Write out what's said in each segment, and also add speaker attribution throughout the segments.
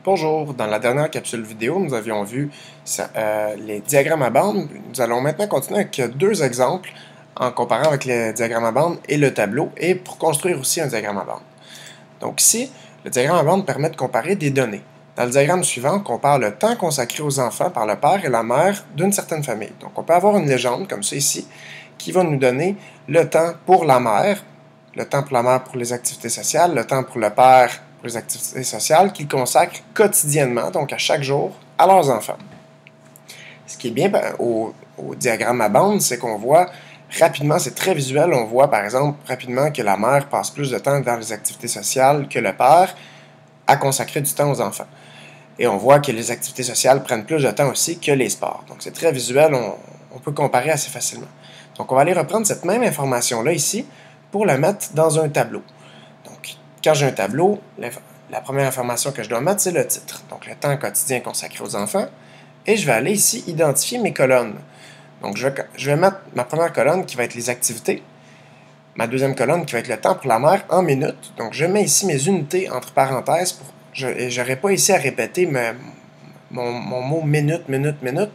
Speaker 1: Bonjour, dans la dernière capsule vidéo, nous avions vu les diagrammes à bande. Nous allons maintenant continuer avec deux exemples en comparant avec les diagrammes à bande et le tableau, et pour construire aussi un diagramme à bande. Donc ici, le diagramme à bande permet de comparer des données. Dans le diagramme suivant, on compare le temps consacré aux enfants par le père et la mère d'une certaine famille. Donc on peut avoir une légende, comme ça ici, qui va nous donner le temps pour la mère, le temps pour la mère pour les activités sociales, le temps pour le père pour les activités sociales qu'ils consacrent quotidiennement, donc à chaque jour, à leurs enfants. Ce qui est bien au diagramme à bande, c'est qu'on voit rapidement, c'est très visuel, on voit par exemple rapidement que la mère passe plus de temps dans les activités sociales que le père à consacrer du temps aux enfants. Et on voit que les activités sociales prennent plus de temps aussi que les sports. Donc c'est très visuel, on peut comparer assez facilement. Donc on va aller reprendre cette même information-là ici pour la mettre dans un tableau. Donc quand j'ai un tableau, la première information que je dois mettre, c'est le titre. Donc le temps quotidien consacré aux enfants. Et je vais aller ici identifier mes colonnes. Donc je vais mettre ma première colonne qui va être les activités. Ma deuxième colonne qui va être le temps pour la mère en minutes. Donc je mets ici mes unités entre parenthèses. Je n'aurai pas ici à répéter mon mot minute, minute, minute.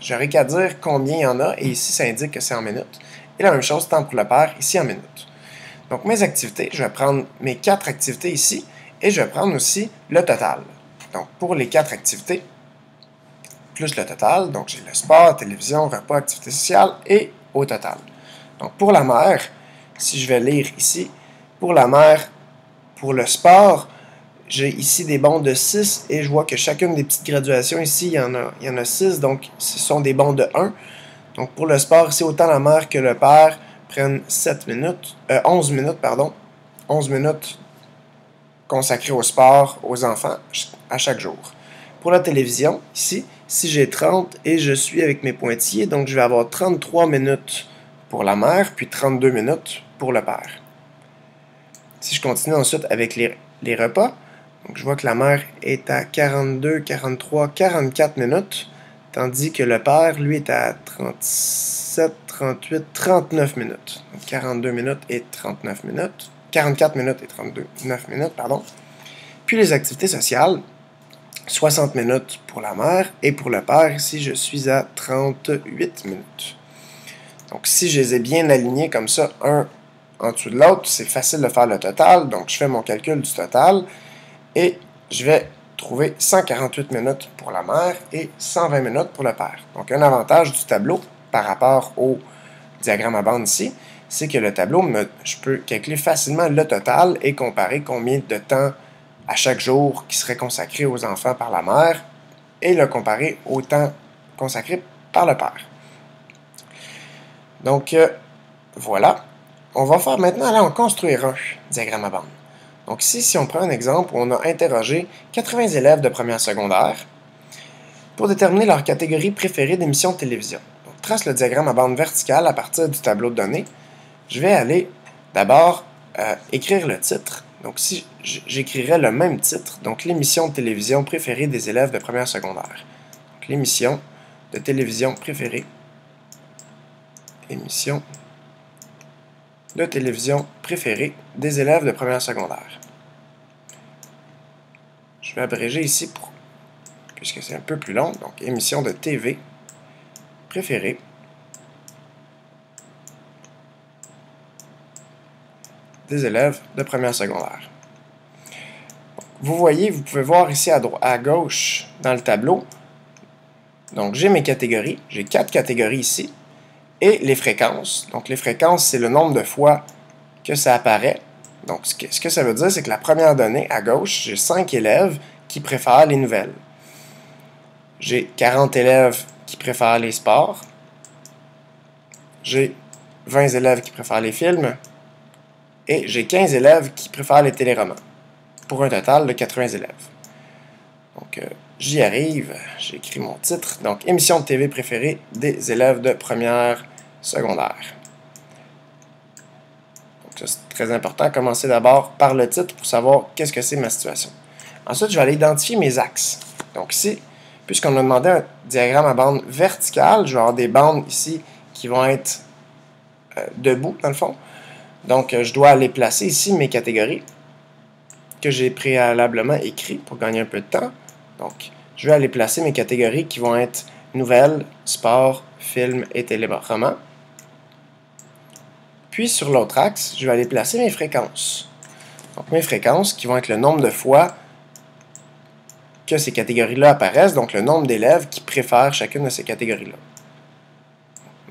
Speaker 1: J'aurai qu'à dire combien il y en a. Et ici, ça indique que c'est en minutes. Et la même chose, temps pour le père, ici en minutes. Donc mes activités, je vais prendre mes 4 activités ici. Et je vais prendre aussi le total. Donc pour les 4 activités, plus le total, donc j'ai le sport, télévision, repas, activité sociale et au total. Donc pour la mère, si je vais lire ici, pour la mère, pour le sport, j'ai ici des bons de 6 et je vois que chacune des petites graduations ici, il y en a 6, donc ce sont des bons de 1. Donc pour le sport, ici, autant la mère que le père prennent 11 minutes consacrées au sport, aux enfants, à chaque jour. Pour la télévision, ici, si j'ai 30 et je suis avec mes pointillés, donc je vais avoir 33 minutes pour la mère, puis 32 minutes pour le père. Si je continue ensuite avec les repas, donc je vois que la mère est à 42, 43, 44 minutes, tandis que le père, lui, est à 37, 38, 39 minutes. Donc 42 minutes et 39 minutes. 44 minutes et 39 minutes, pardon. Puis les activités sociales, 60 minutes pour la mère, et pour le père, ici, je suis à 38 minutes. Donc, si je les ai bien alignés comme ça, un en dessous de l'autre, c'est facile de faire le total. Donc, je fais mon calcul du total, et je vais trouver 148 minutes pour la mère et 120 minutes pour le père. Donc, un avantage du tableau par rapport au diagramme à bande ici, c'est que le tableau, je peux calculer facilement le total et comparer combien de temps à chaque jour qui serait consacré aux enfants par la mère et le comparer au temps consacré par le père. Donc, voilà. On va faire maintenant, aller en construire un diagramme à bande. Donc ici, si on prend un exemple où on a interrogé 80 élèves de première secondaire pour déterminer leur catégorie préférée d'émissions de télévision. Donc, trace le diagramme à bande verticale à partir du tableau de données. Je vais aller d'abord écrire le titre. Donc si j'écrirais le même titre, donc l'émission de télévision préférée des élèves de première secondaire. Donc l'émission de télévision préférée. Émission de télévision préférée des élèves de première secondaire. Je vais abréger ici puisque c'est un peu plus long. Donc émission de TV préférée des élèves de première secondaire. Vous voyez, vous pouvez voir ici à gauche dans le tableau. Donc j'ai mes catégories, j'ai 4 catégories ici, et les fréquences. Donc les fréquences, c'est le nombre de fois que ça apparaît. Donc ce que ça veut dire, c'est que la première donnée, à gauche, j'ai 5 élèves qui préfèrent les nouvelles. J'ai 40 élèves qui préfèrent les sports. J'ai 20 élèves qui préfèrent les films. Et j'ai 15 élèves qui préfèrent les téléromans, pour un total de 80 élèves. Donc, j'y arrive, j'écris mon titre. Donc, émission de TV préférée des élèves de première secondaire. Donc, ça, c'est très important. Commencer d'abord par le titre pour savoir qu'est-ce que c'est ma situation. Ensuite, je vais aller identifier mes axes. Donc, ici, puisqu'on m'a demandé un diagramme à bande verticale, je vais avoir des bandes ici qui vont être debout, dans le fond. Donc, je dois aller placer ici mes catégories. que j'ai préalablement écrit pour gagner un peu de temps. Donc, je vais aller placer mes catégories qui vont être nouvelles, sport, film et téléroman. Puis, sur l'autre axe, je vais aller placer mes fréquences. Donc, mes fréquences qui vont être le nombre de fois que ces catégories-là apparaissent, donc le nombre d'élèves qui préfèrent chacune de ces catégories-là.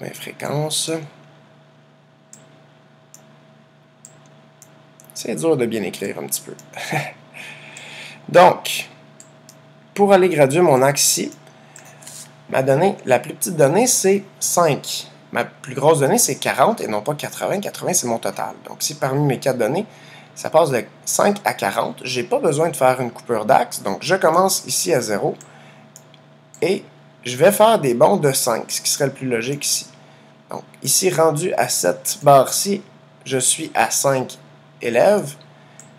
Speaker 1: Mes fréquences. C'est dur de bien écrire un petit peu. Donc, pour aller graduer mon axe ici, ma donnée, la plus petite donnée, c'est 5. Ma plus grosse donnée, c'est 40 et non pas 80. 80, c'est mon total. Donc, si parmi mes 4 données, ça passe de 5 à 40, je n'ai pas besoin de faire une coupure d'axe. Donc, je commence ici à 0 et je vais faire des bonds de 5, ce qui serait le plus logique ici. Donc, ici, rendu à cette barre-ci, je suis à 5 élèves.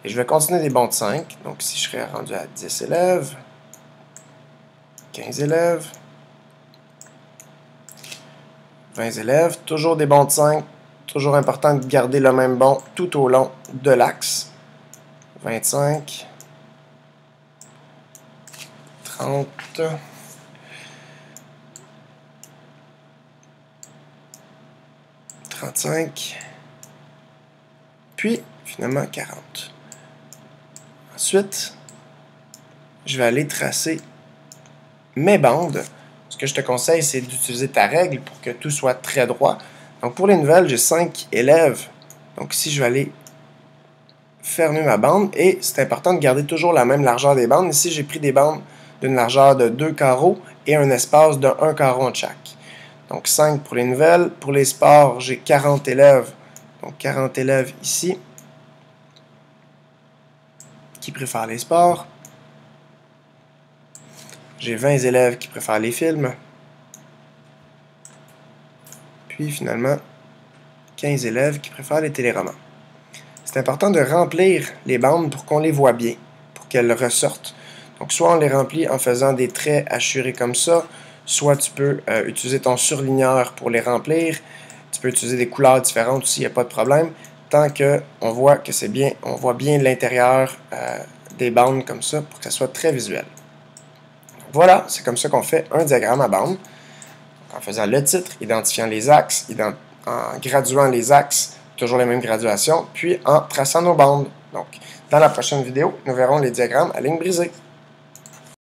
Speaker 1: Et je vais continuer des bonds de 5. Donc, ici, je serais rendu à 10 élèves, 15 élèves, 20 élèves. Toujours des bonds de 5. Toujours important de garder le même bond tout au long de l'axe. 25, 30, 35, puis finalement 40. Ensuite, je vais aller tracer mes bandes. Ce que je te conseille, c'est d'utiliser ta règle pour que tout soit très droit. Donc pour les nouvelles, j'ai 5 élèves. Donc ici, je vais aller fermer ma bande et c'est important de garder toujours la même largeur des bandes. Ici, j'ai pris des bandes d'une largeur de 2 carreaux et un espace de 1 carreau entre chaque. Donc 5 pour les nouvelles. Pour les sports, j'ai 40 élèves. Donc 40 élèves ici qui préfèrent les sports. J'ai 20 élèves qui préfèrent les films. Puis finalement, 15 élèves qui préfèrent les téléromans. C'est important de remplir les bandes pour qu'on les voit bien, pour qu'elles ressortent. Donc soit on les remplit en faisant des traits hachurés comme ça, soit tu peux utiliser ton surligneur pour les remplir. Tu peux utiliser des couleurs différentes aussi, il n'y a pas de problème. Tant qu'on voit que c'est bien, on voit bien l'intérieur des bandes comme ça pour que ça soit très visuel. Voilà, c'est comme ça qu'on fait un diagramme à bandes. En faisant le titre, identifiant les axes, en graduant les axes, toujours les mêmes graduations, puis en traçant nos bandes. Donc, dans la prochaine vidéo, nous verrons les diagrammes à ligne brisée.